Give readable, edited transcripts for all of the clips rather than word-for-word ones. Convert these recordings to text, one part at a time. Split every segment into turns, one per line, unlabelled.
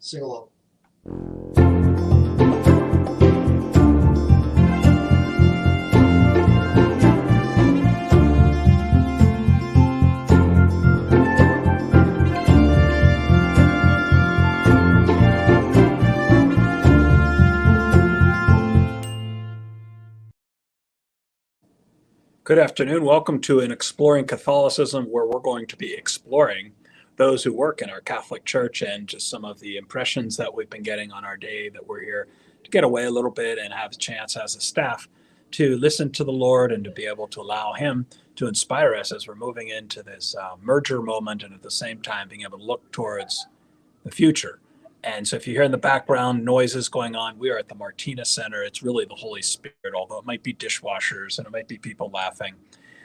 Sing along.
Good afternoon. Welcome to an Exploring Catholicism, where we're going to be exploring those who work in our Catholic Church and just some of the impressions that we've been getting on our day that we're here to get away a little bit and have a chance as a staff to listen to the Lord and to be able to allow Him to inspire us as we're moving into this merger moment, and at the same time being able to look towards the future. And so if you hear in the background noises going on, we are at the Martina Center. It's really the Holy Spirit, although it might be dishwashers and it might be people laughing.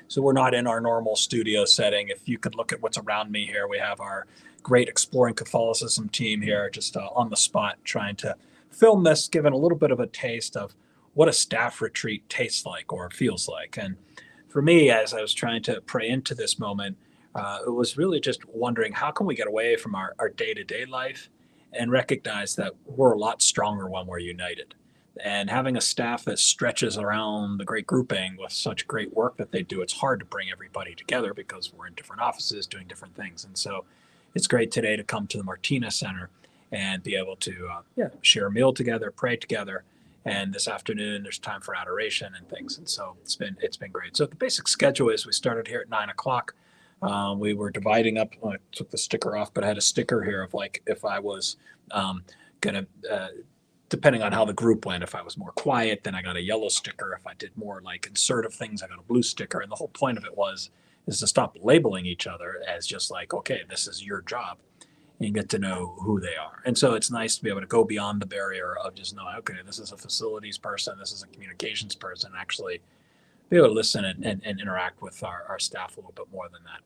So we're not in our normal studio setting. If you could look at what's around me here, we have our great Exploring Catholicism team here just on the spot trying to film this, giving a little bit of a taste of what a staff retreat tastes like or feels like. And for me, as I was trying to pray into this moment, it was really just wondering, how can we get away from our day-to-day life and recognize that we're a lot stronger when we're united. And having a staff that stretches around the great grouping with such great work that they do, it's hard to bring everybody together because we're in different offices doing different things. And so it's great today to come to the Martina Center and be able to share a meal together, pray together. And this afternoon, there's time for adoration and things. And so it's been great. So the basic schedule is we started here at 9 o'clock. We were dividing up. I took the sticker off, but I had a sticker here of like if I was going to, depending on how the group went, if I was more quiet, then I got a yellow sticker. If I did more like insertive things, I got a blue sticker. And the whole point of it is to stop labeling each other as just like, okay, this is your job. And you get to know who they are. And so it's nice to be able to go beyond the barrier of just knowing, okay, this is a facilities person, this is a communications person, actually be able to listen and interact with our staff a little bit more than that.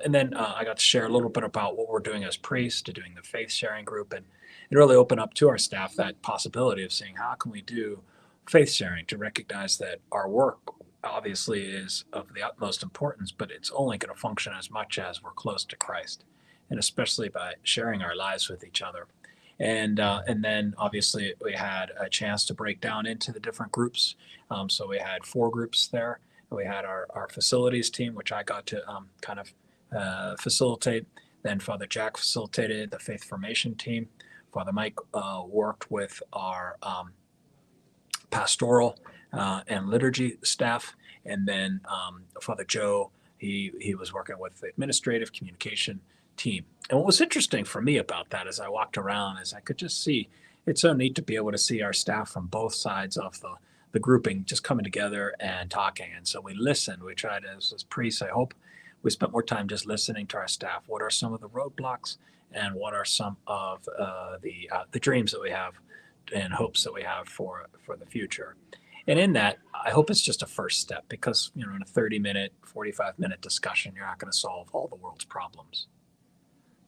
And then I got to share a little bit about what we're doing as priests, to doing the faith sharing group, and really open up to our staff that possibility of saying, how can we do faith sharing, to recognize that our work obviously is of the utmost importance, but it's only going to function as much as we're close to Christ, and especially by sharing our lives with each other. And then obviously we had a chance to break down into the different groups. So we had 4 groups there. We had our facilities team, which I got to kind of facilitate. Then Father Jack facilitated the faith formation team. Father Mike worked with our pastoral and liturgy staff. And then Father Joe, he was working with the administrative communication team. And what was interesting for me about that as I walked around is I could just see, it's so neat to be able to see our staff from both sides of the grouping just coming together and talking. And so we listened. We tried, as priests, I hope, we spent more time just listening to our staff. What are some of the roadblocks, and what are some of the dreams that we have and hopes that we have for the future? And in that, I hope it's just a first step, because in a 30-minute, 45-minute discussion, you're not going to solve all the world's problems.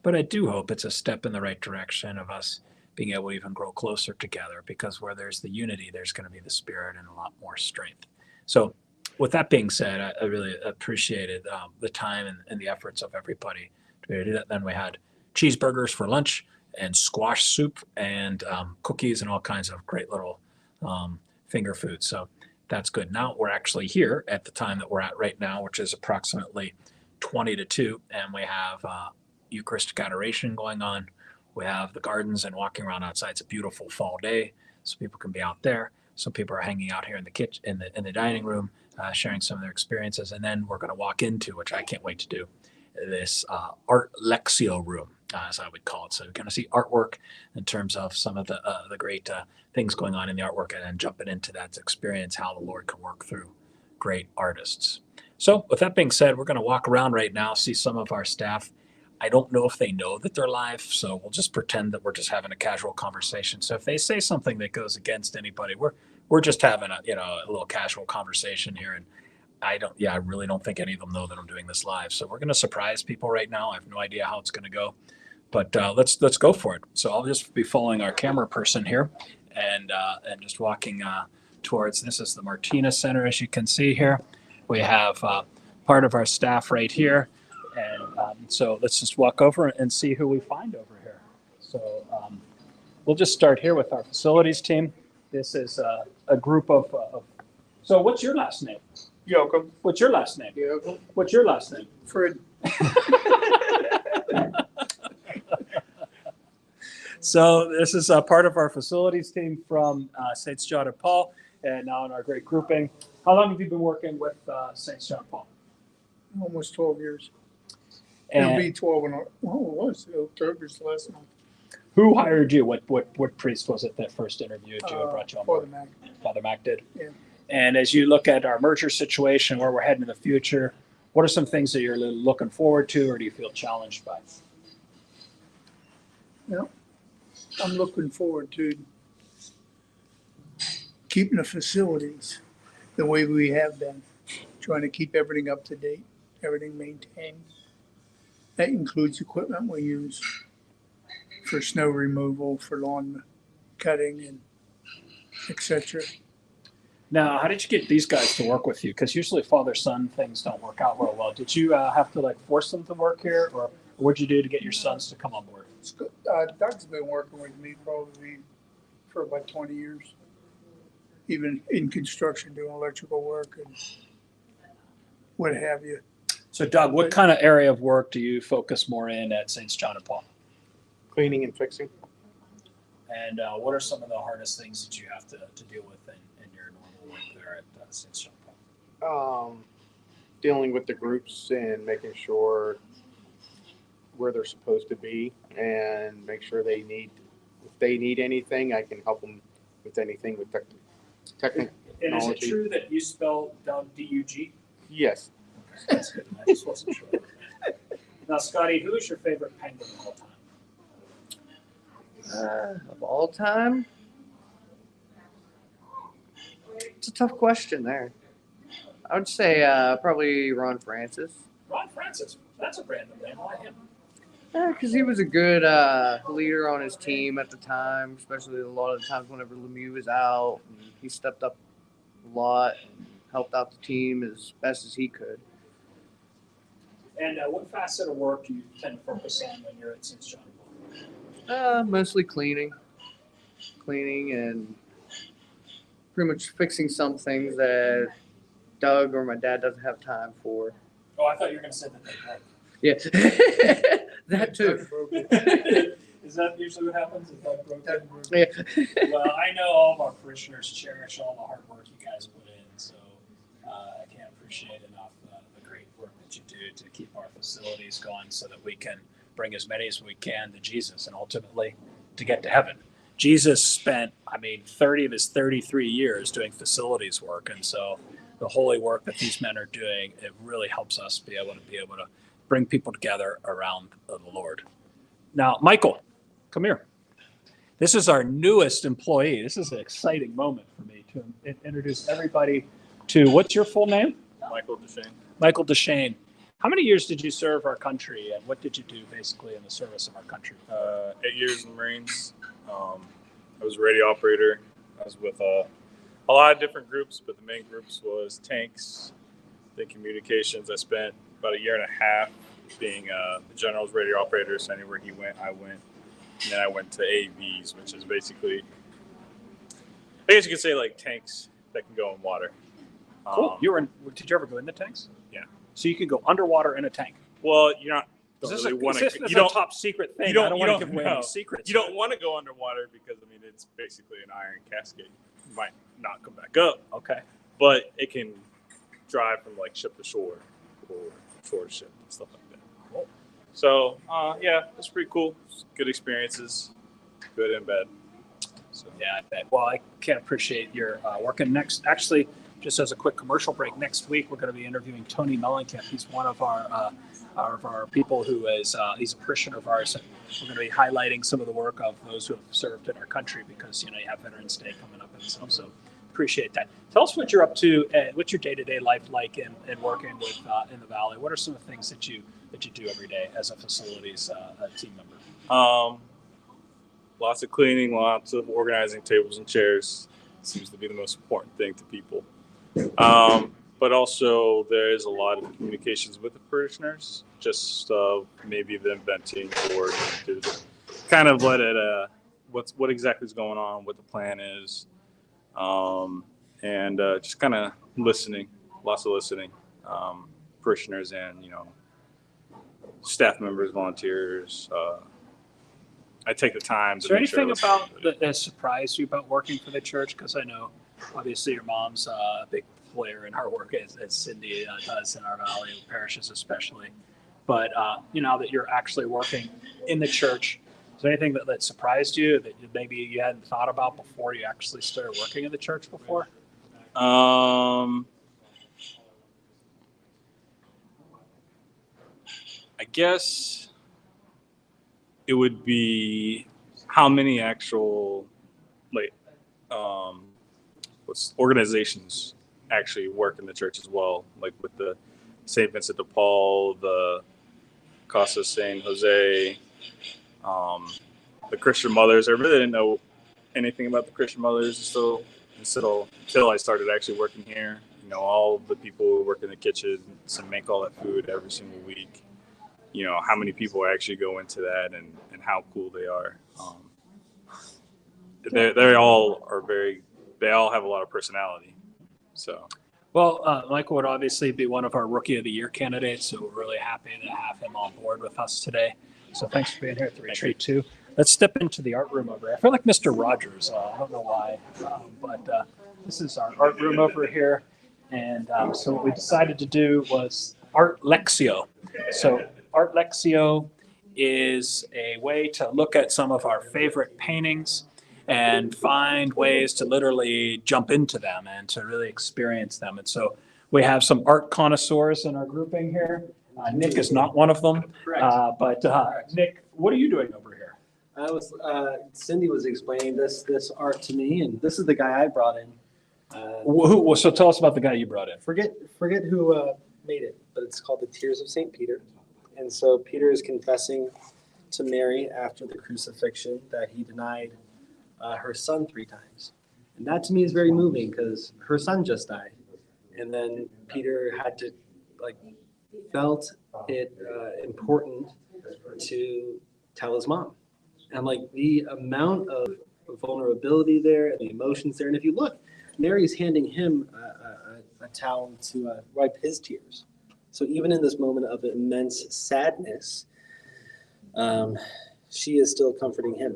But I do hope it's a step in the right direction of us being able to even grow closer together, because where there's the unity, there's going to be the Spirit and a lot more strength. So with that being said, I really appreciated the time and the efforts of everybody to be able to do that. Then we had cheeseburgers for lunch and squash soup and cookies and all kinds of great little finger foods. So that's good. Now we're actually here at the time that we're at right now, which is approximately 20 to 2, and we have Eucharistic Adoration going on. We have the gardens and walking around outside. It's a beautiful fall day, so people can be out there. Some people are hanging out here in the kitchen, in the dining room, sharing some of their experiences. And then we're going to walk into, which I can't wait to do, this art lectio room, as I would call it. So you're going to see artwork in terms of some of the great things going on in the artwork, and then jumping into that to experience how the Lord can work through great artists. So with that being said, we're going to walk around right now, see some of our staff. I don't know if they know that they're live, so we'll just pretend that we're just having a casual conversation. So if they say something that goes against anybody, we're just having a little casual conversation here. And I really don't think any of them know that I'm doing this live. So we're going to surprise people right now. I have no idea how it's going to go, but let's go for it. So I'll just be following our camera person here, and just walking towards. This is the Martina Center, as you can see here. We have part of our staff right here. And so let's just walk over and see who we find over here. So we'll just start here with our facilities team. This is a group of so what's your last name?
Yoakum.
What's your last name?
Yoakum.
What's your last name?
Fred.
So this is part of our facilities team from St. John and Paul, and now in our great grouping. How long have you been working with St. John and Paul?
Almost 12 years.
And
It'll be 12 in it was October's last month.
who hired you? What priest was it that first interviewed you and brought you on board?
Father Mac.
Father Mac did?
Yeah.
And as you look at our merger situation, where we're heading in the future, what are some things that you're looking forward to, or do you feel challenged by?
Yeah. I'm looking forward to keeping the facilities the way we have been, trying to keep everything up to date, everything maintained. That includes equipment we use for snow removal, for lawn cutting, and etc.
Now, how did you get these guys to work with you? Because usually father-son things don't work out real well. Did you have to force them to work here, or what'd you do to get your sons to come on board?
Doug's been working with me probably for about 20 years, even in construction, doing electrical work and what have you.
So, Doug, what kind of area of work do you focus more in at St. John and Paul?
Cleaning and fixing.
And what are some of the hardest things that you have to deal with in your normal work there at St. John and Paul?
Dealing with the groups and making sure where they're supposed to be, and make sure if they need anything, I can help them with anything with technology.
And is it true that you spell Doug D-U-G?
Yes.
Okay, that's good. I just wasn't sure. Now, Scotty, who is your favorite penguin of all time?
Of all time? It's a tough question there. I would say probably Ron Francis.
Ron Francis. That's a random name. I like him.
Because he was a good leader on his team at the time, especially a lot of the times whenever Lemieux was out. And he stepped up a lot and helped out the team as best as he could.
And what facet of work do you tend to focus on when you're at St. John?
Mostly cleaning and pretty much fixing some things that Doug or my dad doesn't have time for.
Oh, I thought you were going to say that they broke.
Yeah, that too.
Is that usually what happens? Is Doug broke?
Yeah.
Well, I know all of our parishioners cherish all the hard work you guys put in, so I can't appreciate enough the great work that you do to keep our facilities going so that we can bring as many as we can to Jesus and ultimately to get to heaven. Jesus spent, 30 of his 33 years doing facilities work, and so the holy work that these men are doing, it really helps us be able to bring people together around the Lord. Now, Michael, come here. This is our newest employee. This is an exciting moment for me to introduce everybody to, what's your full name?
Michael Deshane.
Michael Deshane. How many years did you serve our country, and what did you do basically in the service of our country?
8 years in the Marines. I was a radio operator. I was with a lot of different groups, but the main groups was tanks, then communications. I spent about a year and a half being the general's radio operator, so anywhere he went, I went. And then I went to AVs, which is basically, I guess you could say like tanks that can go in water.
Cool. Did you ever go in the tanks?
Yeah.
So you could go underwater in a tank.
Well, you're not.
Is this
Really want
is
to.
this
You don't.
a top secret thing?
You don't,
I don't
you
want to
don't
give away
know.
any secrets.
You don't want to go underwater because it's basically an iron casket. You might not come back up.
Okay.
But it can drive from ship to shore or shore to ship and stuff like that.
Cool.
So yeah, it's pretty cool. Good experiences, good and bad. So
Yeah, I bet. Well, I can't appreciate your working next. Actually, just as a quick commercial break, next week we're going to be interviewing Tony Mellencamp. He's one of our people who is he's a parishioner of ours, and we're going to be highlighting some of the work of those who have served in our country because you have Veterans Day coming up and stuff. So appreciate that. Tell us what you're up to. What's your day-to-day life like in working with in the Valley? What are some of the things that you do every day as a facilities team member?
Lots of cleaning, lots of organizing tables and chairs. Seems to be the most important thing to people. But also there is a lot of communications with the parishioners, just maybe them venting or kind of let it what exactly is going on, what the plan is, and just kind of listening, lots of listening, parishioners and staff members, volunteers. I take the time.
Is
To
there
make sure
anything
I listen.
about that surprised you about working for the church? Because I know, obviously, your mom's a big player in our work, as Cindy does in our Valley parishes especially. But now that you're actually working in the church, is there anything that surprised you that maybe you hadn't thought about before you actually started working in the church before?
I guess it would be how many actual organizations actually work in the church as well, like with the St. Vincent de Paul, the Casa San Jose, the Christian Mothers. I really didn't know anything about the Christian Mothers until I started actually working here. All the people who work in the kitchen and make all that food every single week. How many people actually go into that and how cool they are. They all have a lot of personality. So.
Well, Michael would obviously be one of our Rookie of the Year candidates, so we're really happy to have him on board with us today. So thanks for being here at the retreat too. Let's step into the art room over here. I feel like Mr. Rogers. I don't know why, but this is our art room over here. And so what we decided to do was Art Lexio. So Art Lexio is a way to look at some of our favorite paintings and find ways to literally jump into them and to really experience them. And so we have some art connoisseurs in our grouping here. Nick is not one of them. But Nick, what are you doing over here?
Cindy was explaining this art to me, and this is the guy I brought in.
So tell us about the guy you brought in.
Forget who made it, but it's called the Tears of St. Peter. And so Peter is confessing to Mary after the crucifixion that he denied her son 3 times. And that to me is very moving because her son just died. And then Peter had to, felt it important to tell his mom. And the amount of vulnerability there and the emotions there. And if you look, Mary's handing him a towel to wipe his tears. So even in this moment of immense sadness, she is still comforting him,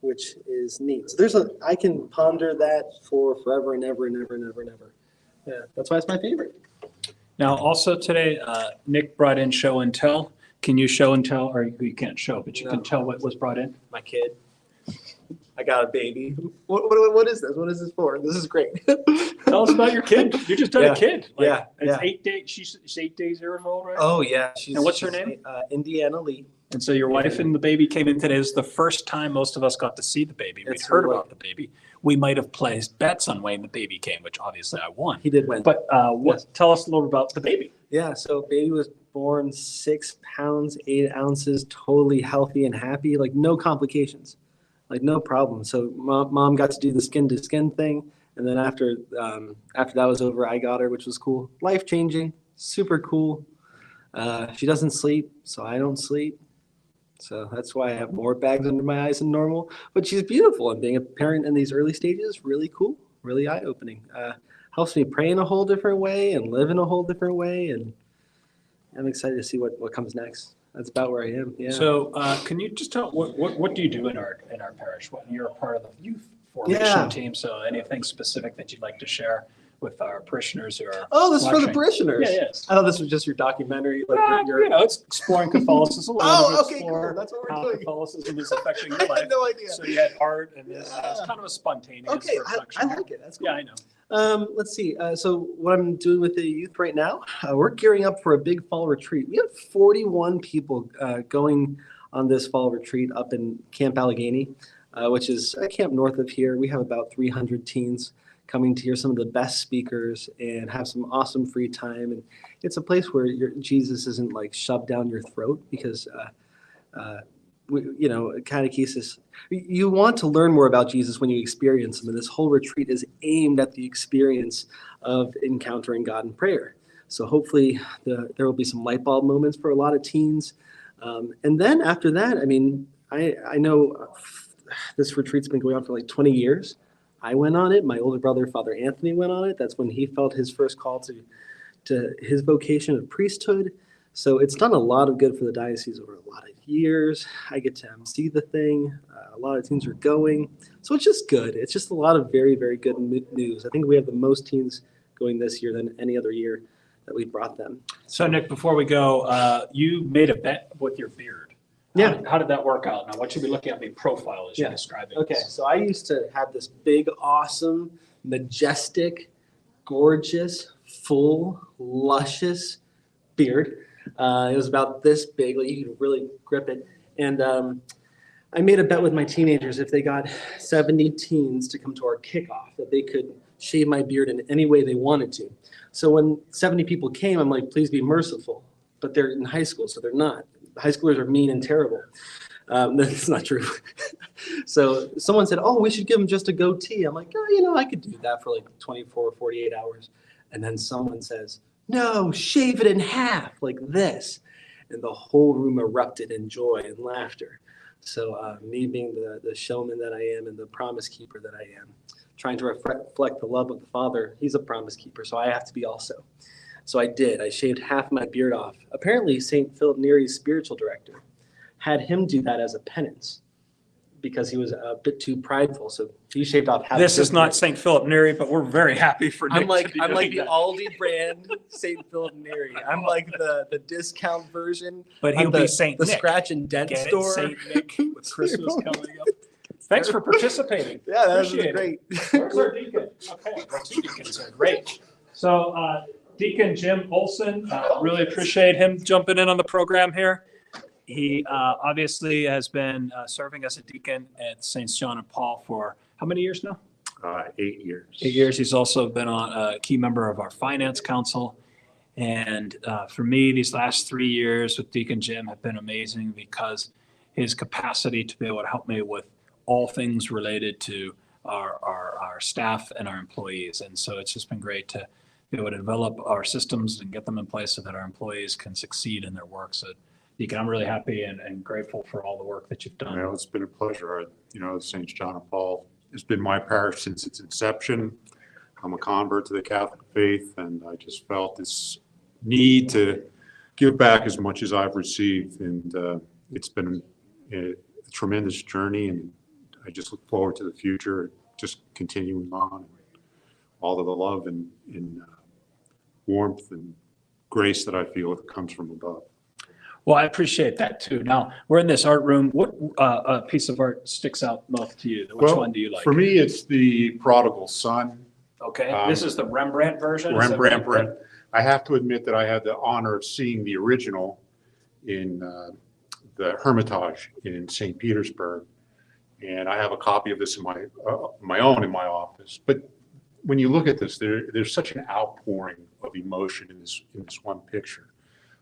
which is neat. So I can ponder that for forever and ever and ever and ever and ever. Yeah, that's why it's my favorite.
Now, also today, Nick brought in show and tell. Can you show and tell, or you can't show, but you can tell what was brought in?
My kid. I got a baby. What is this? What is this for? This is great.
Tell us about your kid. You just had a kid. It's 8 days. She's 8 days old, right?
Oh yeah.
And what's her name?
Indiana Lee.
And so your wife and the baby came in today. This is the first time most of us got to see the baby. We'd heard about the baby. We might have placed bets on when the baby came, which obviously I won.
He did win.
But tell us a little about the baby.
Yeah, so baby was born 6 pounds, 8 ounces, totally healthy and happy, no complications, no problem. So mom got to do the skin to skin thing. And then after that was over, I got her, which was cool. Life-changing, super cool. She doesn't sleep, so I don't sleep. So that's why I have more bags under my eyes than normal. But she's beautiful, and being a parent in these early stages, really cool, really eye-opening. Helps me pray in a whole different way and live in a whole different way. And I'm excited to see what comes next. That's about where I am. Yeah.
So can you just tell what do you do in our parish? You're a part of the youth formation team. So anything specific that you'd like to share with our parishioners who are
this is for the
watching?
parishioners.
Yeah, yes.
I thought this was just your documentary.
It's exploring Catholicism.
Okay, cool. That's what we're
how
doing.
Catholicism is affecting your
I
life.
had no idea.
So you had art, and this it's kind of a spontaneous reflection.
I like it. That's cool.
Yeah, I know.
Let's see. So what I'm doing with the youth right now, we're gearing up for a big fall retreat. We have 41 people going on this fall retreat up in Camp Allegheny, which is a camp north of here. We have about 300 teens coming to hear some of the best speakers and have some awesome free time. And it's a place where Jesus isn't shoved down your throat because, catechesis, you want to learn more about Jesus when you experience him. And this whole retreat is aimed at the experience of encountering God in prayer. So hopefully there will be some light bulb moments for a lot of teens. And then after that, I know this retreat's been going on for like 20 years. I went on it. My older brother, Father Anthony, went on it. That's when he felt his first call to his vocation of priesthood. So it's done a lot of good for the diocese over a lot of years. I get to see the thing. A lot of teens are going. So it's just good. It's just a lot of very, very good news. I think we have the most teens going this year than any other year that we brought them.
So Nick, before we go, you made a bet with your beard.
Yeah.
How did that work out? Now, what should we look at the profile as you describe it?
Okay, so I used to have this big, awesome, majestic, gorgeous, full, luscious beard. It was about this big, like you could really grip it. And I made a bet with my teenagers if they got 70 teens to come to our kickoff, that they could shave my beard in any way they wanted to. So when 70 people came, I'm like, please be merciful. But they're in high school, so they're not. High schoolers are mean and terrible. That's not true. So someone said, oh, we should give them just a goatee. I'm like, oh, I could do that for like 24 or 48 hours. And then someone says, no, shave it in half like this. And the whole room erupted in joy and laughter. So me being the showman that I am and the promise keeper that I am, trying to reflect the love of the Father, he's a promise keeper, so I have to be also. So I did. I shaved half my beard off. Apparently, St. Philip Neri's spiritual director had him do that as a penance because he was a bit too prideful. So he shaved off half.
This is not St. Philip Neri, but we're very happy for Nick.
I'm like
to be doing
the
that.
Aldi brand St. Philip Neri. I'm like the discount version.
But he'll
I'm
be St.
the
Nick.
scratch and dent
Get it,
store.
St. Nick, with Christmas coming up. Thanks for participating.
Yeah, that was
Appreciate
great.
Where's our deacon? Okay, our two deacons are great. So Deacon Jim Olsen, really appreciate him jumping in on the program here. He obviously has been serving as a deacon at St. John and Paul for how many years now?
8 years.
8 years. He's also been a key member of our finance council. And for me, these last 3 years with Deacon Jim have been amazing because his capacity to be able to help me with all things related to our staff and our employees. And so it's just been great to be able to develop our systems and get them in place so that our employees can succeed in their work. So Deacon, I'm really happy and grateful for all the work that you've done.
Well, it's been a pleasure. St. John and Paul has been my parish since its inception. I'm a convert to the Catholic faith, and I just felt this need to give back as much as I've received. And it's been a tremendous journey, and I just look forward to the future, just continuing on. All of the love and warmth and grace that I feel comes from above.
Well, I appreciate that too. Now, we're in this art room. What piece of art sticks out most to you? Which one do you like?
For me, it's the Prodigal Son.
Okay, this is the Rembrandt version? Is that
Rembrandt.
right?
I have to admit that I had the honor of seeing the original in the Hermitage in St. Petersburg. And I have a copy of this in my own in my office. But when you look at this, there's such an outpouring of emotion in this one picture,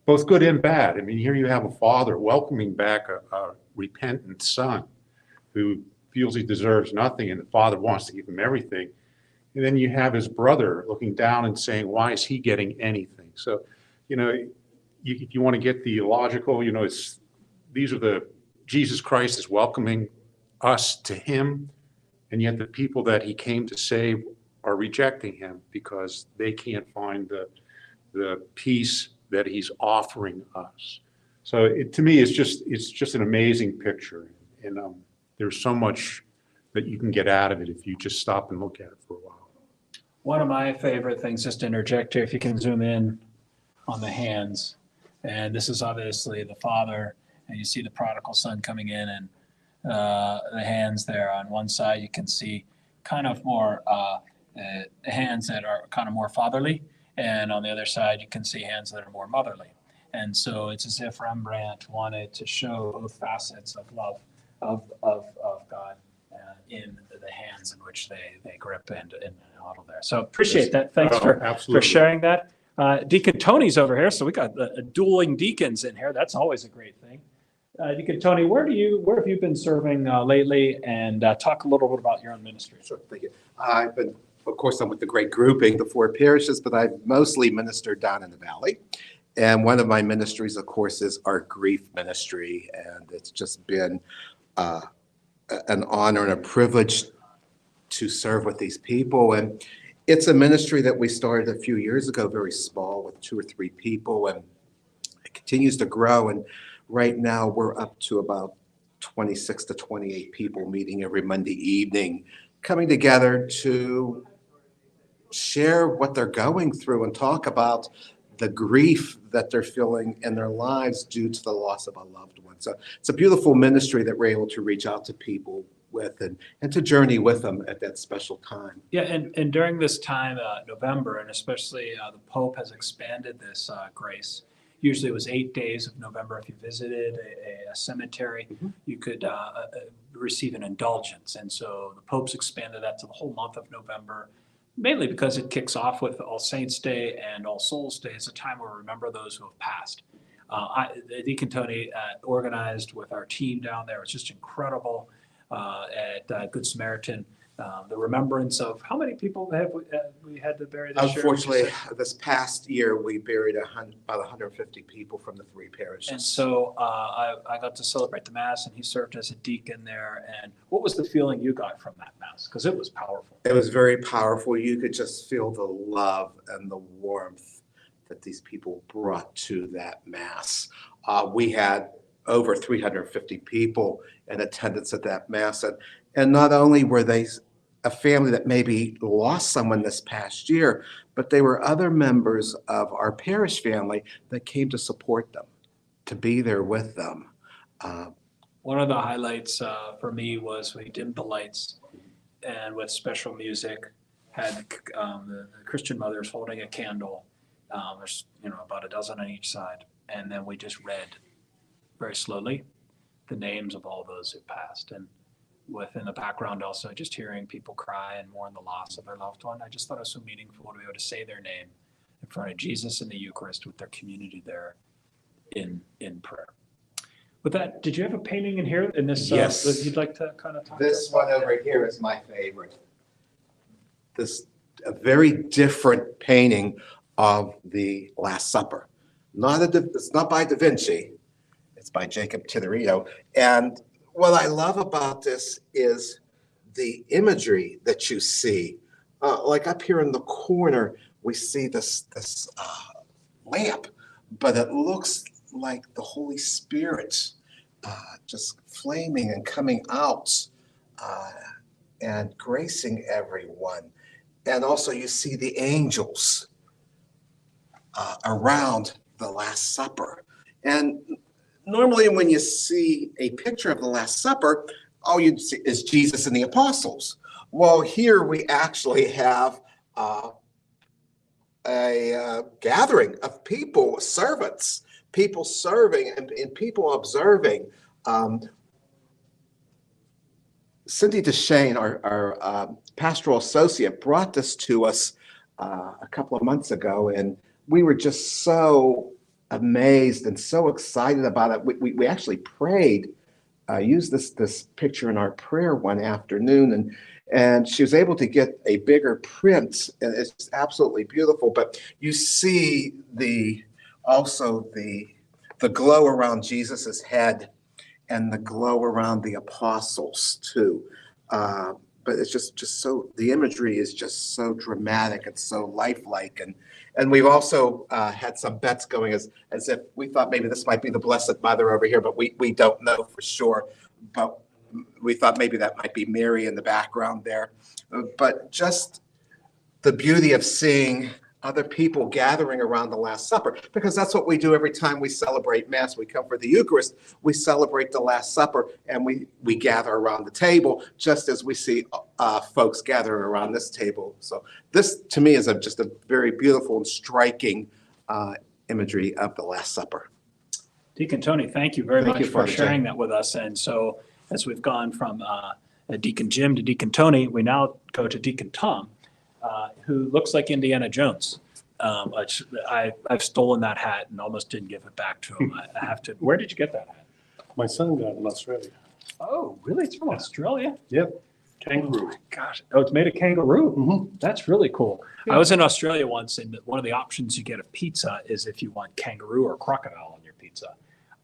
both good and bad. I mean, here you have a father welcoming back a repentant son who feels he deserves nothing, and the father wants to give him everything. And then you have his brother looking down and saying, why is he getting anything? So, if you want to get theological, Jesus Christ is welcoming us to him, and yet the people that he came to save are rejecting him because they can't find the peace that he's offering us. So to me, it's just an amazing picture, and there's so much that you can get out of it if you just stop and look at it for a while.
One of my favorite things, just to interject here, if you can zoom in on the hands, and this is obviously the father, and you see the prodigal son coming in, and the hands there on one side, you can see kind of more hands that are kind of more fatherly, and on the other side, you can see hands that are more motherly. And so it's as if Rembrandt wanted to show both facets of love of God in the hands in which they grip and model there. So appreciate that. Thanks for sharing that. Deacon Tony's over here, so we got dueling deacons in here. That's always a great thing. Deacon Tony, where have you been serving lately? And talk a little bit about your own ministry.
Sure, thank you. I've been, of course, I'm with the great grouping, the 4 parishes, but I've mostly ministered down in the valley. And one of my ministries, of course, is our grief ministry. And it's just been an honor and a privilege to serve with these people. And it's a ministry that we started a few years ago, very small, with 2 or 3 people, and it continues to grow. And right now we're up to about 26 to 28 people meeting every Monday evening, coming together to share what they're going through and talk about the grief that they're feeling in their lives due to the loss of a loved one. So it's a beautiful ministry that we're able to reach out to people with and to journey with them at that special time.
Yeah, and during this time, November, and especially the Pope has expanded this grace. Usually it was 8 days of November. If you visited a cemetery, you could receive an indulgence. And so the Pope's expanded that to the whole month of November, mainly because it kicks off with All Saints' Day and All Souls' Day. It's a time where we remember those who have passed. Deacon Tony organized with our team down there. It's just incredible at Good Samaritan. The remembrance of how many people have we had to bury this year?
Unfortunately, this past year, we buried about 150 people from the 3 parishes.
And so I got to celebrate the Mass, and he served as a deacon there. And what was the feeling you got from that Mass? Because it was powerful.
It was very powerful. You could just feel the love and the warmth that these people brought to that Mass. We had over 350 people in attendance at that Mass. And not only were they a family that maybe lost someone this past year, but they were other members of our parish family that came to support them, to be there with them.
One of the highlights for me was we dimmed the lights and with special music had the Christian mothers holding a candle. There's about a dozen on each side. And then we just read very slowly the names of all those who passed. And within the background also just hearing people cry and mourn the loss of their loved one. I just thought it was so meaningful to be able to say their name in front of Jesus in the Eucharist with their community there in prayer. With that, did you have a painting in here in this
Yes.
that you'd like to kind of talk
This
about?
one over here is my favorite. A very different painting of the Last Supper. It's not by Da Vinci. It's by Jacob Tintorino. And what I love about this is the imagery that you see. Like up here in the corner, we see this lamp, but it looks like the Holy Spirit just flaming and coming out and gracing everyone. And also you see the angels around the Last Supper. And normally when you see a picture of the Last Supper, all you'd see is Jesus and the apostles. Well, here we actually have a gathering of people, servants, people serving and people observing. Cindy DeShane, our pastoral associate, brought this to us a couple of months ago, and we were just so amazed and so excited about it. We actually prayed, used this picture in our prayer one afternoon, and she was able to get a bigger print, and it's just absolutely beautiful. But you see also the glow around Jesus's head and the glow around the apostles too. But it's just so, the imagery is just so dramatic and so lifelike. And we've also had some bets going as if we thought maybe this might be the Blessed Mother over here, but we don't know for sure. But we thought maybe that might be Mary in the background there. But just the beauty of seeing other people gathering around the Last Supper, because that's what we do every time we celebrate Mass. We come for the Eucharist, we celebrate the Last Supper, and we gather around the table, just as we see folks gathering around this table. So this, to me, is just a very beautiful and striking imagery of the Last Supper.
Deacon Tony, thank you very
Thank
much
you,
for
Father Jay.
sharing that with us. And so as we've gone from Deacon Jim to Deacon Tony, we now go to Deacon Tom, who looks like Indiana Jones. I've stolen that hat and almost didn't give it back to him. I have to. Where did you get that hat?
My son got it in Australia.
Oh, really? It's from Australia?
Yep. Kangaroo.
Gosh. Oh, it's made of kangaroo.
Mm-hmm.
That's really cool. I was in Australia once, and one of the options you get of pizza is if you want kangaroo or crocodile on your pizza.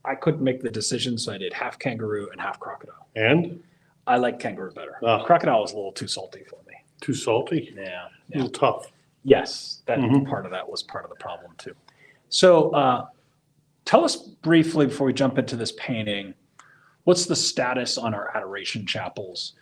I couldn't make the decision, so I did half kangaroo and half crocodile.
And
I like kangaroo better.
Ah.
Crocodile was a little too salty for me.
too salty,
Yeah.
a little tough.
Yes, that
Mhm.
part of that was part of the problem too. So tell us briefly before we jump into this painting, what's the status on our adoration chapels?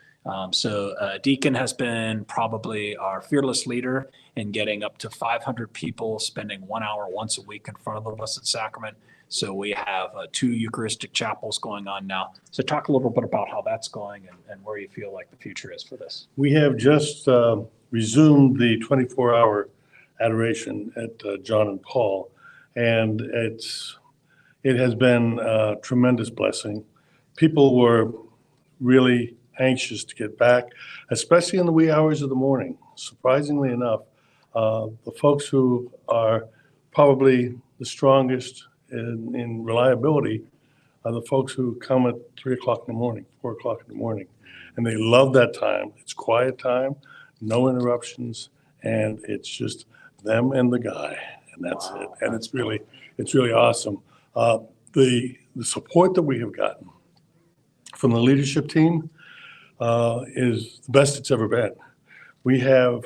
Deacon has been probably our fearless leader in getting up to 500 people spending 1 hour once a week in front of the Blessed Sacrament. So we have 2 Eucharistic chapels going on now. So talk a little bit about how that's going and where you feel like the future is for this.
We have just resumed the 24-hour adoration at John and Paul, and it has been a tremendous blessing. People were really anxious to get back, especially in the wee hours of the morning. Surprisingly enough, the folks who are probably the strongest in reliability are the folks who come at 3 o'clock in the morning, 4 o'clock in the morning. And they love that time. It's quiet time, no interruptions, and it's just them and the guy, and that's it. And it's really awesome. The support that we have gotten from the leadership team is the best it's ever been. We have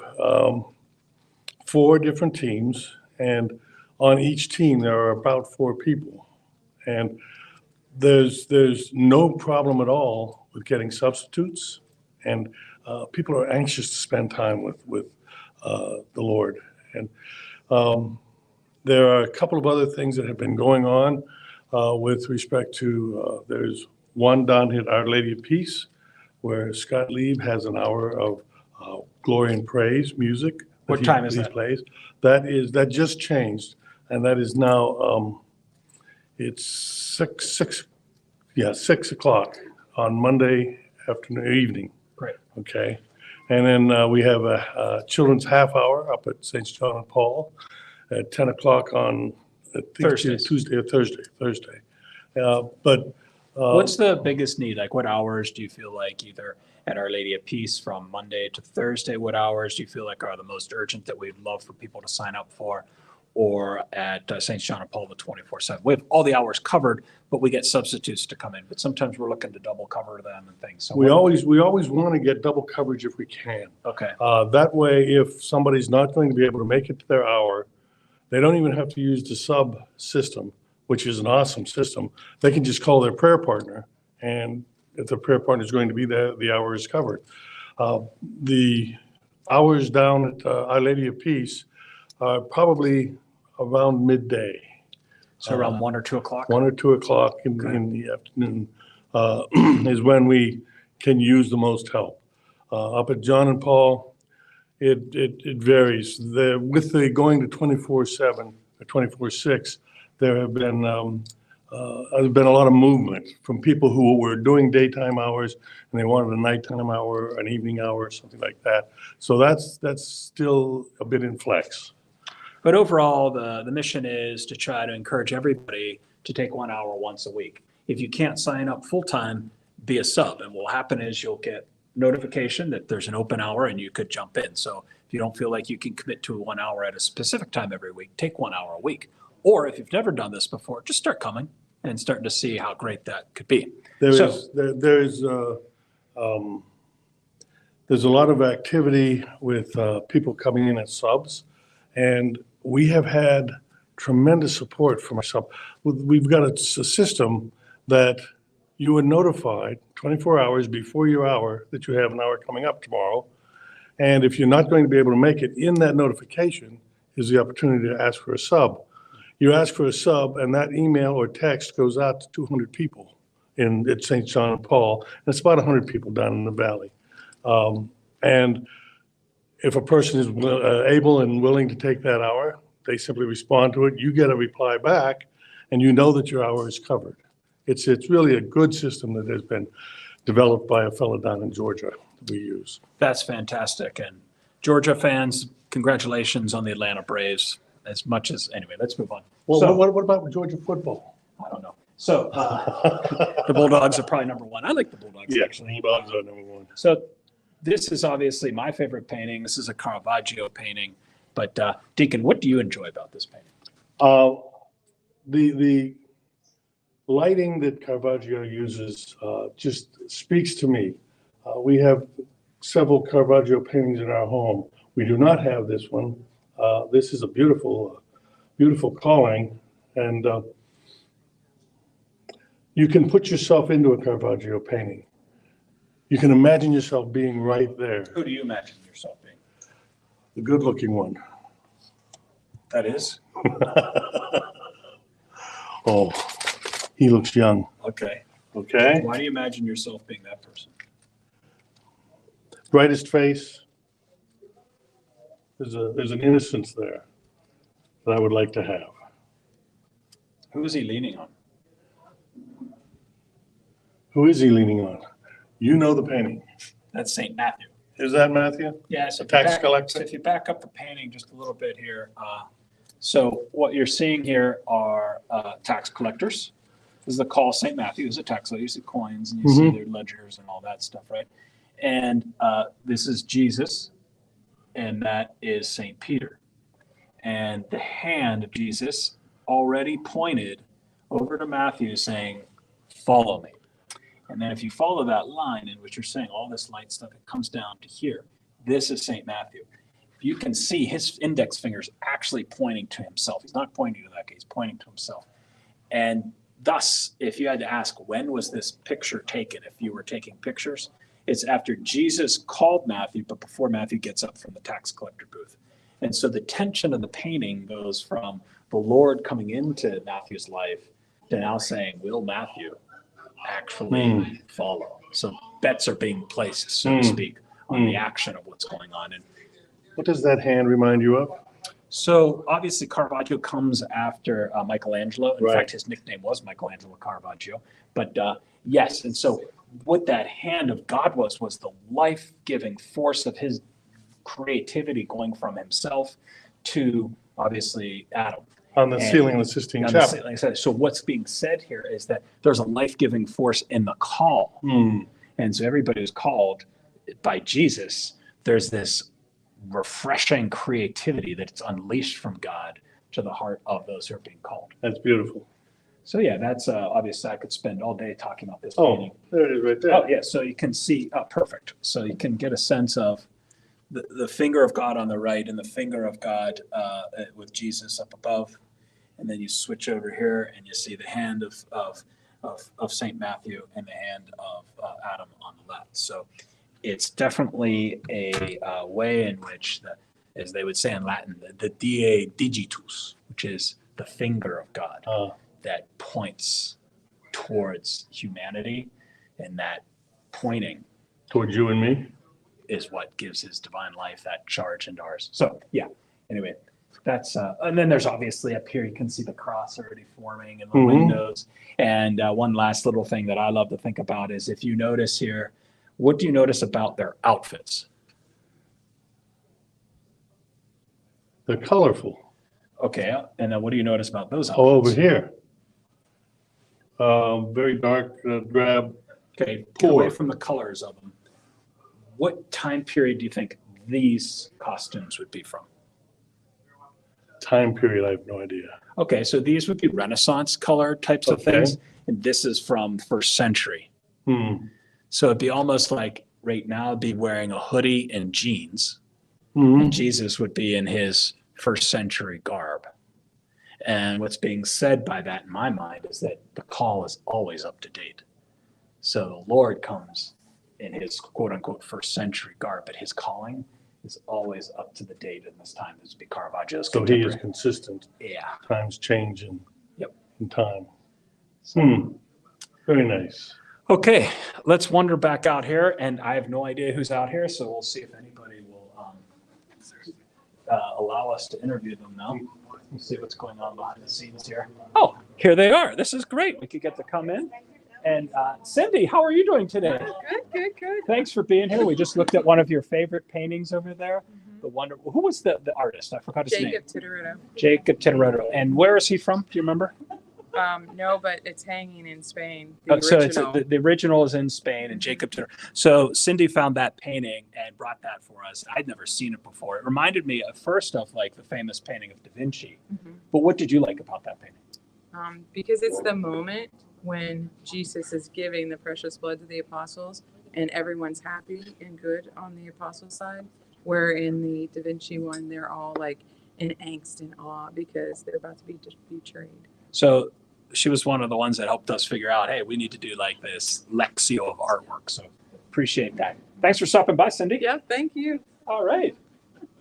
4 different teams, and on each team there are about 4 people, and there's no problem at all with getting substitutes, and people are anxious to spend time with the Lord. And there are a couple of other things that have been going on with respect to there's one down here at Our Lady of Peace, where Scott Lieb has an hour of glory and praise music.
What time is
he
that?
plays. That just changed, and that is now it's 6 o'clock on Monday afternoon evening.
Great.
Okay, and then we have a children's half hour up at St. John and Paul at 10 o'clock on I think
Thursdays.
Tuesday or Thursday. But
What's the biggest need? Like what hours do you feel like either at Our Lady of Peace from Monday to Thursday, what hours do you feel like are the most urgent that we'd love for people to sign up for? Or at St. John and Paul, the 24/7. We have all the hours covered, but we get substitutes to come in. But sometimes we're looking to double cover them and things. So
we always want to get double coverage if we can.
Okay.
That way, if somebody's not going to be able to make it to their hour, they don't even have to use the sub system, which is an awesome system. They can just call their prayer partner, and if the prayer partner is going to be there, the hour is covered. The hours down at Our Lady of Peace are probably around midday.
So around 1 or 2 o'clock?
1 or 2 o'clock in the afternoon is when we can use the most help. Up at John and Paul, it varies. With the going to 24/7 or 24/6, there have been a lot of movement from people who were doing daytime hours and they wanted a nighttime hour, an evening hour, something like that. So that's still a bit in flex.
But overall, the mission is to try to encourage everybody to take 1 hour once a week. If you can't sign up full-time, be a sub. And what will happen is you'll get notification that there's an open hour and you could jump in. So if you don't feel like you can commit to 1 hour at a specific time every week, take 1 hour a week. Or if you've never done this before, just start coming and starting to see how great that could be.
There's a lot of activity with people coming in as subs, and we have had tremendous support from our sub. We've got a system that you are notified 24 hours before your hour that you have an hour coming up tomorrow. And if you're not going to be able to make it, in that notification is the opportunity to ask for a sub. You ask for a sub, and that email or text goes out to 200 people at St. John and Paul. And it's about 100 people down in the valley. And if a person is able and willing to take that hour, they simply respond to it. You get a reply back, and you know that your hour is covered. It's really a good system that has been developed by a fellow down in Georgia that we use.
That's fantastic. And Georgia fans, congratulations on the Atlanta Braves. As much as, anyway, let's move on.
Well,
So-
what about Georgia football?
I don't know. So the Bulldogs are probably number one. I like the Bulldogs,
Yeah,
actually.
Bulldogs are number one.
So this is obviously my favorite painting. This is a Caravaggio painting. But Deacon, what do you enjoy about this painting?
The lighting that Caravaggio uses just speaks to me. We have several Caravaggio paintings in our home. We do not have this one. This is a beautiful, beautiful calling, and you can put yourself into a Caravaggio painting. You can imagine yourself being right there,
Who do you imagine yourself being?
the good-looking one.
That is?
Oh, he looks young.
Okay.
Okay.
Why do you imagine yourself being that person?
Brightest face. There's an innocence there that I would like to have.
Who is he leaning on?
Who is he leaning on? You know the painting.
That's St. Matthew.
Is that Matthew?
Yeah,
A tax collector?
So if you back up the painting just a little bit here, so what you're seeing here are tax collectors. This is the call. St. Matthew is a tax collector. You see coins and you see their ledgers and all that stuff, right? And this is Jesus, and that is St. Peter. And the hand of Jesus already pointed over to Matthew saying, follow me. And then if you follow that line in which you're saying all this light stuff, it comes down to here. This is St. Matthew. You can see his index fingers actually pointing to himself. He's not pointing to that guy, he's pointing to himself. And thus, if you had to ask, when was this picture taken, if you were taking pictures, it's after Jesus called Matthew, but before Matthew gets up from the tax collector booth. And so the tension of the painting goes from the Lord coming into Matthew's life to now saying, will Matthew actually follow? So bets are being placed, so to speak, on the action of what's going on. And
What does that hand remind you of?
so obviously Caravaggio comes after Michelangelo. In
Right.
fact, his nickname was Michelangelo Caravaggio. But yes, and so what that hand of God was the life-giving force of his creativity going from himself to obviously Adam.
On the
And-
ceiling of the Sistine
On the
Chapel.
ceiling. So what's being said here is that there's a life-giving force in the call. And so everybody who's called by Jesus, there's this refreshing creativity that's unleashed from God to the heart of those who are being called.
That's beautiful.
So yeah, that's obviously I could spend all day talking about this
Oh,
painting.
there it is right there.
Oh yeah, so you can see, perfect. So you can get a sense of the finger of God on the right and the finger of God with Jesus up above. And then you switch over here and you see the hand of St. Matthew and the hand of Adam on the left. So it's definitely a way in which, as they would say in Latin, the die digitus, which is the finger of God, that points towards humanity, and that pointing
Towards you and me?
is what gives his divine life that charge into ours. So yeah, anyway, that's and then there's obviously up here you can see the cross already forming and the windows. And one last little thing that I love to think about is, if you notice here, what do you notice about their outfits?
They're colorful.
Okay, and then what do you notice about those outfits?
Oh, over here. Very dark, drab.
Okay, get away
Poor.
from the colors of them. What time period do you think these costumes would be from?
Time period, I have no idea.
Okay, so these would be Renaissance color types of
Okay.
things, and this is from first century. So it'd be almost like right now it'd be wearing a hoodie and jeans, and Jesus would be in his first century garb. And what's being said by that in my mind is that the call is always up to date. So the Lord comes in his quote unquote first century garb, but his calling is always up to the date in this time. This would be Caravaggio's
So he is
contemporary.
consistent.
Yeah.
Times change in,
Yep.
in time. Very nice.
Okay, let's wander back out here, and I have no idea who's out here, so we'll see if anybody will allow us to interview them now. Let's see what's going on behind the scenes here. Oh, here they are. This is great. We could get to come in. And Cindy, how are you doing today?
Good.
Thanks for being here. We just looked at one of your favorite paintings over there. The wonder. Who was the artist? I forgot his name.
Jacob Titteruto.
Jacob Titteruto. And where is he from? Do you remember?
No, but it's hanging in Spain.
So it's the original is in Spain, and Jacob Titteruto. So Cindy found that painting and brought that for us. I'd never seen it before. It reminded me at first of like the famous painting of Da Vinci. But what did you like about that painting?
Because it's the moment when Jesus is giving the precious blood to the apostles and everyone's happy and good on the apostles' side, where in the Da Vinci one, they're all like in angst and awe because they're about to be betrayed.
So she was one of the ones that helped us figure out, hey, we need to do like this Lexio of artwork. So appreciate that. Thanks for stopping by, Cindy.
Yeah, thank you.
All right.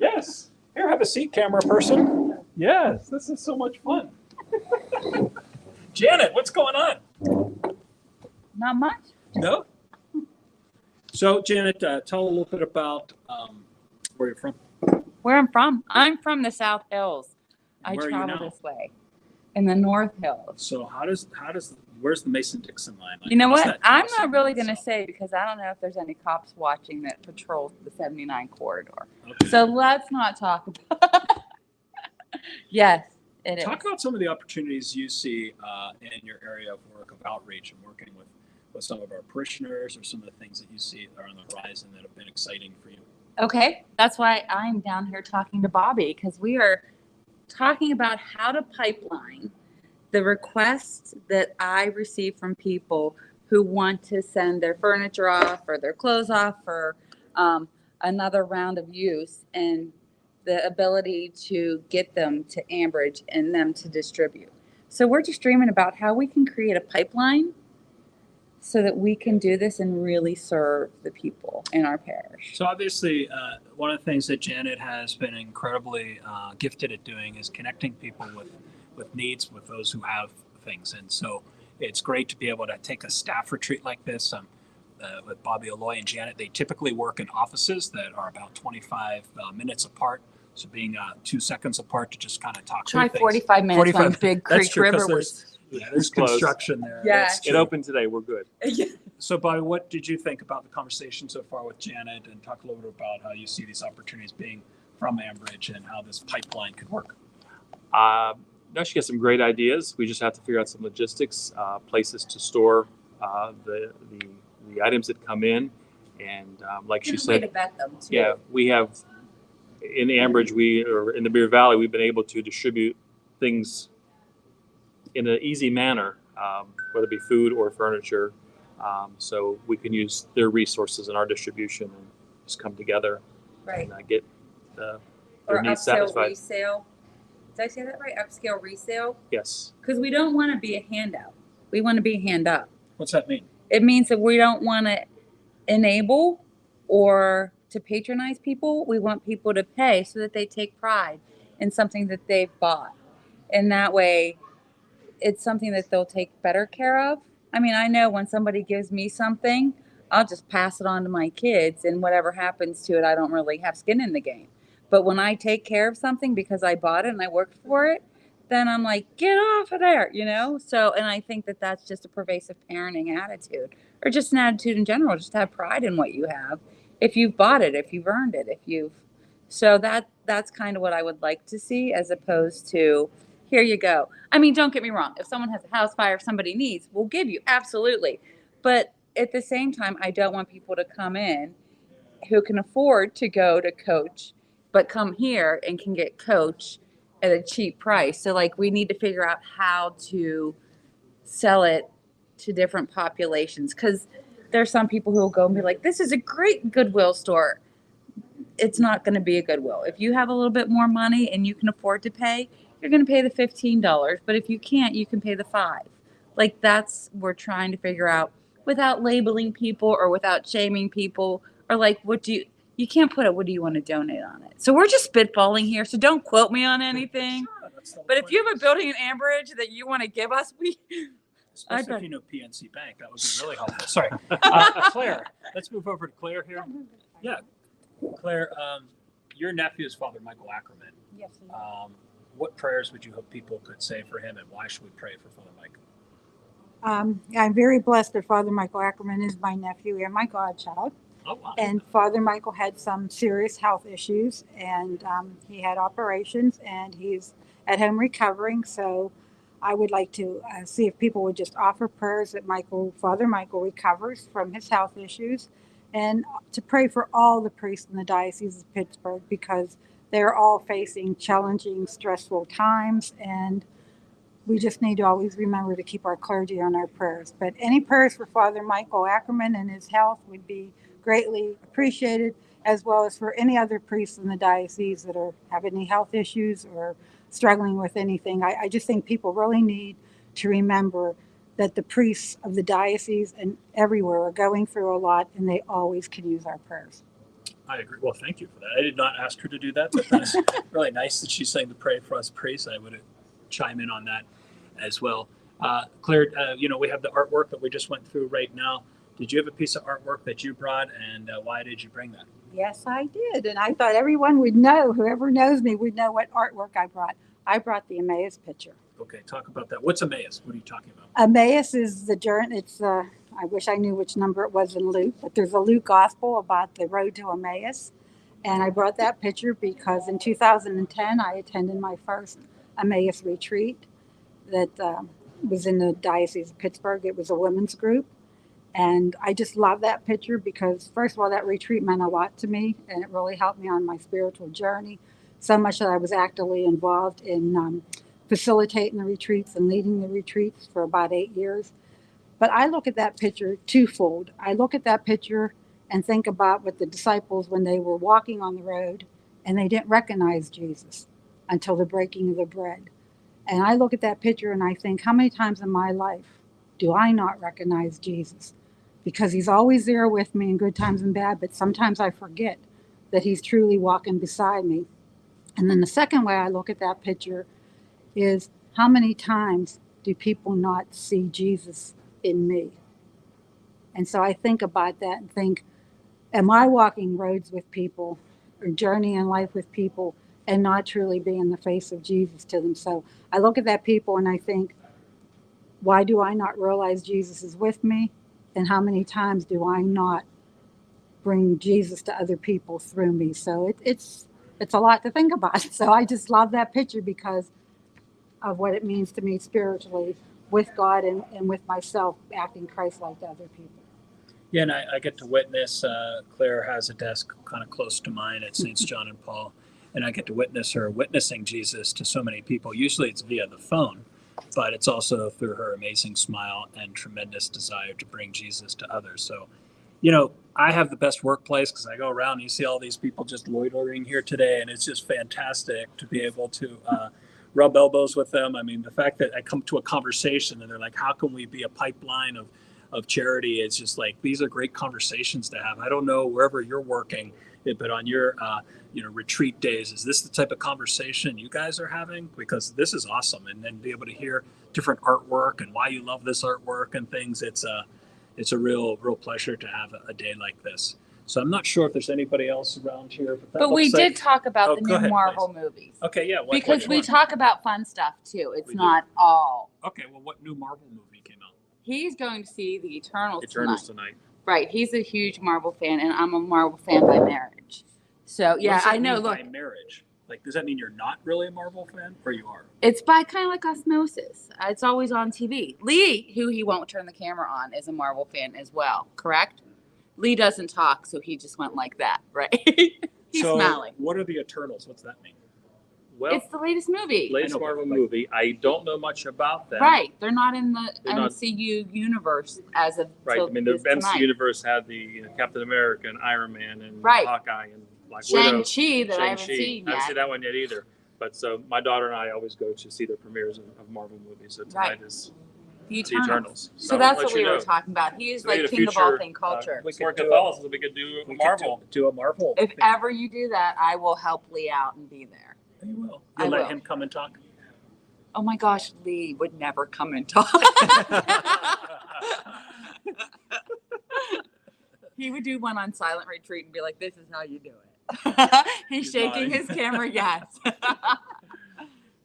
Yes. Here, have a seat, camera person. Yes, this is so much fun. Janet, what's going on?
Not much.
No? So, Janet, tell a little bit about where you're from.
Where I'm from? I'm from the South Hills. I
Where are you
travel
now?
this way. In the North Hills.
So where's the Mason-Dixon line? Like,
You know
how's
what?
that
I'm
crossing?
not really going to say because I don't know if there's any cops watching that patrol the 79 corridor.
Okay.
So let's not talk about Yes, it is.
Talk about some of the opportunities you see in your area of work, of outreach, and working with some of our parishioners, or some of the things that you see that are on the horizon that have been exciting for you.
Okay, that's why I'm down here talking to Bobby, because we are talking about how to pipeline the requests that I receive from people who want to send their furniture off or their clothes off for another round of use, and the ability to get them to Ambridge and them to distribute. So we're just dreaming about how we can create a pipeline so that we can do this and really serve the people in our parish.
So obviously, one of the things that Janet has been incredibly gifted at doing is connecting people with needs, with those who have things. And so it's great to be able to take a staff retreat like this with Bobby Aloy and Janet. They typically work in offices that are about 25 minutes apart. So being 2 seconds apart to just kind of talk
Try
through things.
45 minutes
45
when Big
That's
Creek
true, 'cause
River was.
there's
Close.
construction there.
Yeah.
That's
It
true.
opened today. We're good.
So, Bobby, what did you think about the conversation so far with Janet, and talk a little bit about how you see these opportunities being from Ambridge and how this pipeline could work?
No, she has some great ideas. We just have to figure out some logistics, places to store the items that come in, and like she
Good way to
said,
vet them too.
yeah, we have in Ambridge, or in the Beer Valley, we've been able to distribute things in an easy manner, whether it be food or furniture. So we can use their resources in our distribution and just come together
Right.
and get their
Or
needs
upscale
satisfied.
resale. Did I say that right? Upscale resale?
Yes.
Because we don't want to be a handout. We want to be a hand up.
What's that mean?
It means that we don't want to enable or to patronize people. We want people to pay so that they take pride in something that they've bought. And that way, it's something that they'll take better care of. I mean, I know when somebody gives me something, I'll just pass it on to my kids, and whatever happens to it, I don't really have skin in the game. But when I take care of something because I bought it and I worked for it, then I'm like, get off of there, you know? So, and I think that that's just a pervasive parenting attitude, or just an attitude in general. Just have pride in what you have. If you've bought it, if you've earned it, so that's kind of what I would like to see, as opposed to, here you go. I mean, don't get me wrong. If someone has a house fire, if somebody needs, we'll give you, absolutely. But at the same time, I don't want people to come in who can afford to go to Coach, but come here and can get Coach at a cheap price. So like, we need to figure out how to sell it to different populations, because there's some people who will go and be like, this is a great Goodwill store. It's not going to be a Goodwill. If you have a little bit more money and you can afford to pay, you're going to pay the $15. But if you can't, you can pay the $5. Like, that's, we're trying to figure out without labeling people or without shaming people, or like, you can't put it, what do you want to donate on it? So we're just spitballing here. So don't quote me on anything. But if you have a building in Ambridge that you want to give us,
Especially if you know PNC Bank, that would be really helpful. Sorry. Claire, let's move over to Claire here. Yeah. Claire, your nephew is Father Michael Ackerman.
Yes.
What prayers would you hope people could say for him, and why should we pray for Father Mike?
I'm very blessed that Father Michael Ackerman is my nephew and my godchild.
Oh, wow.
And Father Michael had some serious health issues, and he had operations, and he's at home recovering. So I would like to see if people would just offer prayers that Father Michael recovers from his health issues, and to pray for all the priests in the Diocese of Pittsburgh, because they're all facing challenging, stressful times, and we just need to always remember to keep our clergy on our prayers. But any prayers for Father Michael Ackerman and his health would be greatly appreciated, as well as for any other priests in the diocese that are having any health issues or struggling with anything. I just think people really need to remember that the priests of the diocese and everywhere are going through a lot, and they always can use our prayers.
I agree. Well, thank you for that. I did not ask her to do that, but that's really nice that she's saying to pray for us priests. I would chime in on that as well. Claire, we have the artwork that we just went through right now. Did you have a piece of artwork that you brought, and why did you bring that?
Yes, I did. And I thought everyone would know, whoever knows me would know what artwork I brought. I brought the Emmaus picture.
Okay, talk about that. What's Emmaus? What are you talking about?
Emmaus is the journey. I wish I knew which number it was in Luke, but there's a Luke gospel about the road to Emmaus. And I brought that picture because in 2010, I attended my first Emmaus Retreat that was in the Diocese of Pittsburgh. It was a women's group. And I just love that picture because, first of all, that retreat meant a lot to me, and it really helped me on my spiritual journey, so much that I was actively involved in facilitating the retreats and leading the retreats for about 8 years. But I look at that picture twofold. I look at that picture and think about what the disciples, when they were walking on the road, and they didn't recognize Jesus until the breaking of the bread. And I look at that picture and I think, how many times in my life do I not recognize Jesus? Because he's always there with me in good times and bad, but sometimes I forget that he's truly walking beside me. And then the second way I look at that picture is, how many times do people not see Jesus in me? And so I think about that and think, am I walking roads with people or journeying life with people and not truly being the face of Jesus to them? So I look at that people and I think, why do I not realize Jesus is with me? And how many times do I not bring Jesus to other people through me? So it's a lot to think about. So I just love that picture because of what it means to me spiritually with God and with myself, acting Christ-like to other people.
Yeah, and I get to witness, Claire has a desk kind of close to mine at St. John and Paul, and I get to witness her witnessing Jesus to so many people. Usually it's via the phone, but it's also through her amazing smile and tremendous desire to bring Jesus to others. So, I have the best workplace because I go around and you see all these people just loitering here today, and it's just fantastic to be able to rub elbows with them. I mean, the fact that I come to a conversation and they're like, how can we be a pipeline of charity? It's just like, these are great conversations to have. I don't know wherever you're working, but on your retreat days, is this the type of conversation you guys are having? Because this is awesome. And then be able to hear different artwork and why you love this artwork and things. It's a real pleasure to have a day like this. So I'm not sure if there's anybody else around here.
But we did talk about the
go
new
ahead,
Marvel movies.
Okay, yeah.
Because we talk about fun stuff too. It's
We do.
not all.
Okay, well, what new Marvel movie came out?
He's going to see the Eternals
tonight.
Right. He's a huge Marvel fan, and I'm a Marvel fan by marriage. So yeah,
What does that
I know.
mean
Look,
by marriage. Like, does that mean you're not really a Marvel fan, or you are?
it's by kind of like osmosis. It's always on TV. Lee, who he won't turn the camera on, is a Marvel fan as well. Correct? Lee doesn't talk, so he just went like that, right? He's
So,
smiling.
what are the Eternals? What's that mean?
Well,
It's the latest movie.
latest
I know,
Marvel
but-
movie. I don't know much about them.
Right. They're not in the
They're not-
MCU universe as of
Right.
till
I mean, the
this
MC
tonight.
universe had the Captain America and Iron Man and
Right.
Hawkeye and Black Widow.
Shang-Chi that I haven't
Shang-Chi.
seen
I haven't
yet.
seen that one yet either. But so my daughter and I always go to see the premieres of Marvel movies. So tonight
Right.
is
The
the
Eternals.
Eternals.
So
I'll
that's
let
what
you
we were
know.
talking about. He is
So we
like
need a
king of all
future,
thing culture.
We
For
could do
Catholicism, we could do
We
Marvel.
could do a Marvel.
If
thing.
ever you do that, I will help Lee out and be there.
You will.
I
You'll let
will.
him come and talk.
Oh my gosh, Lee would never come and talk. He would do one on Silent Retreat and be like, "This is how you do it." He's shaking
nodding.
his camera, yes.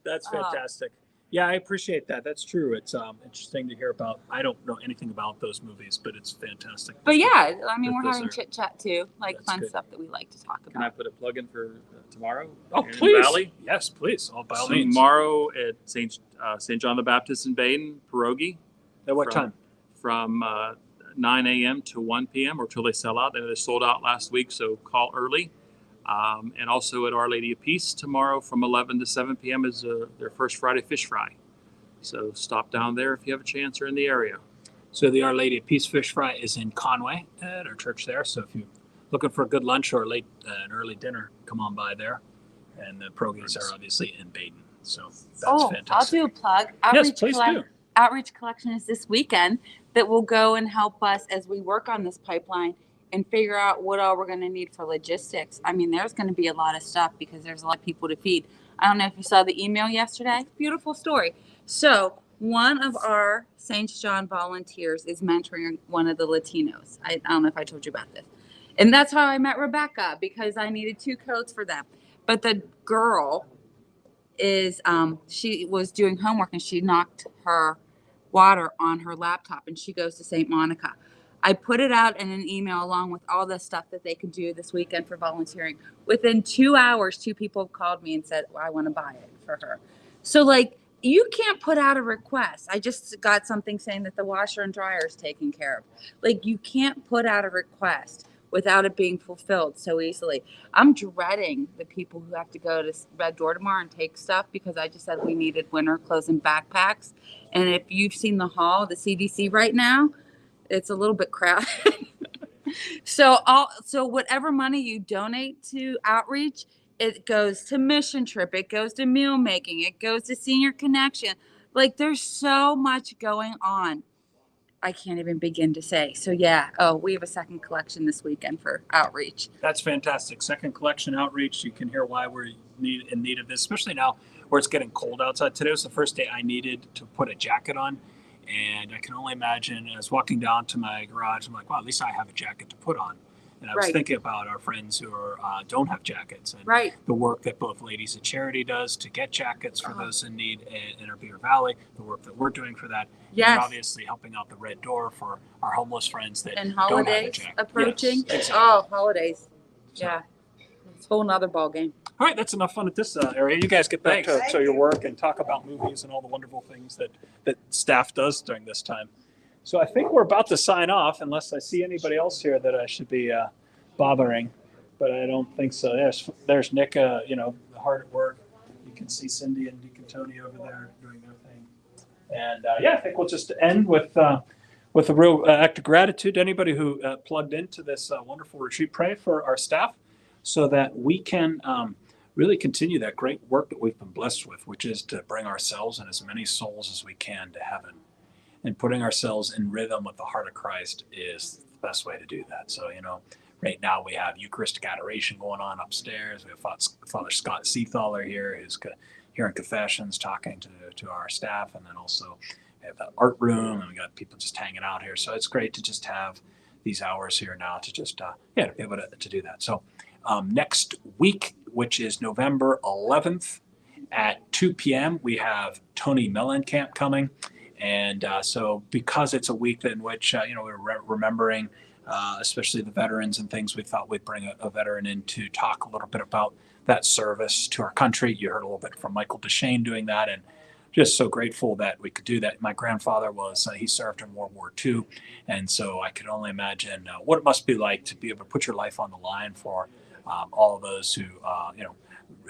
That's
Oh.
fantastic. Yeah, I appreciate that. That's true. It's interesting to hear about. I don't know anything about those movies, but it's fantastic.
But yeah, I mean,
That
we're
those
having
are-
chit chat too, like
That's
fun
good.
stuff that we like to talk
Can I
about.
put a plug in for tomorrow?
Oh,
in
please.
Valley?
Yes, please. All by all means.
Tomorrow at St. John the Baptist in Baden, pierogi.
At what
from-
time?
From 9 a.m. to 1 p.m. or till they sell out. They sold out last week, so call early. And also at Our Lady of Peace tomorrow from 11 to 7 p.m. is their first Friday fish fry.
So stop down there if you have a chance or in the area.
So the Our Lady of Peace Fish Fry is in Conway at our church there. So if you're looking for a good lunch or an early dinner, come on by there. And the pierogies are obviously in Baden. So that's fantastic.
I'll do a plug.
Yes, please do.
Outreach collection is this weekend that will go and help us as we work on this pipeline and figure out what all we're going to need for logistics. I mean, there's going to be a lot of stuff because there's a lot of people to feed. I don't know if you saw the email yesterday. Beautiful story. So one of our St. John volunteers is mentoring one of the Latinos. I don't know if I told you about this. And that's how I met Rebecca, because I needed 2 coats for them. But the girl is, she was doing homework and she knocked her water on her laptop, and she goes to St. Monica. I put it out in an email along with all the stuff that they could do this weekend for volunteering. Within 2 hours, 2 people called me and said, well, I want to buy it for her. So like, you can't put out a request. I just got something saying that the washer and dryer is taken care of. Like, you can't put out a request without it being fulfilled so easily. I'm dreading the people who have to go to Red Door tomorrow and take stuff, because I just said we needed winter clothes and backpacks. And if you've seen the hall, the CDC right now, it's a little bit crowded. So whatever money you donate to outreach, it goes to Mission Trip, it goes to meal making, it goes to Senior Connection. Like, there's so much going on. I can't even begin to say. So yeah, we have a second collection this weekend for outreach.
That's fantastic. Second collection outreach. You can hear why we're in need of this, especially now where it's getting cold outside. Today was the first day I needed to put a jacket on. And I can only imagine, I was walking down to my garage, I'm like, wow, at least I have a jacket to put on. And I was thinking about our friends who don't have jackets, and the work that both Ladies of Charity does to get jackets for those in need in our Beaver Valley, the work that we're doing for that, and obviously helping out the Red Door for our homeless friends that
and
don't have a
holidays
jacket.
approaching.
Yes, exactly.
Oh, holidays. Yeah. It's a whole nother ball game.
All right, that's enough fun at this area. You guys get back to your work and talk about movies and all the wonderful things that staff does during this time. So I think we're about to sign off, unless I see anybody else here that I should be bothering, but I don't think so. There's Nick, hard at work. You can see Cindy and Deacon Tony over there doing their thing. And I think we'll just end with a real act of gratitude to anybody who plugged into this wonderful retreat. Pray for our staff so that we can really continue that great work that we've been blessed with, which is to bring ourselves and as many souls as we can to heaven. And putting ourselves in rhythm with the heart of Christ is the best way to do that. So, right now we have Eucharistic Adoration going on upstairs. We have Father Scott Seathaler here, who's hearing confessions, talking to our staff. And then also we have the art room, and we got people just hanging out here. So it's great to just have these hours here now to just, to be able to do that. So next week, which is November 11th at 2 p.m., we have Tony Mellencamp coming. And so because it's a week in which, we're remembering especially the veterans and things, we thought we'd bring a veteran in to talk a little bit about that service to our country. You heard a little bit from Michael DeShane doing that, and just so grateful that we could do that. My grandfather he served in World War II, and so I could only imagine what it must be like to be able to put your life on the line for all of those who,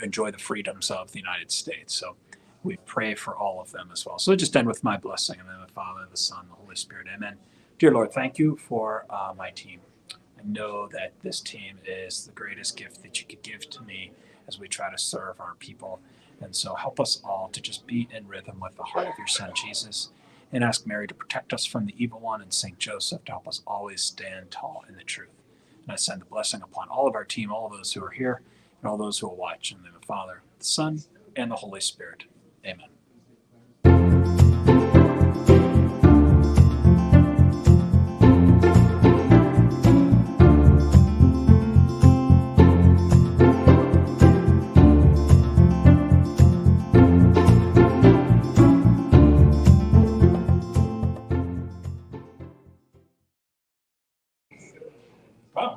enjoy the freedoms of the United States. So we pray for all of them as well. So just end with my blessing, and then the Father, the Son, the Holy Spirit. Amen. Dear Lord, thank you for my team. I know that this team is the greatest gift that you could give to me as we try to serve our people. And so help us all to just be in rhythm with the heart of your Son, Jesus, and ask Mary to protect us from the evil one, and St. Joseph to help us always stand tall in the truth. And I send the blessing upon all of our team, all of those who are here, and all those who will watch. In the name of the Father, the Son, and the Holy Spirit. Amen.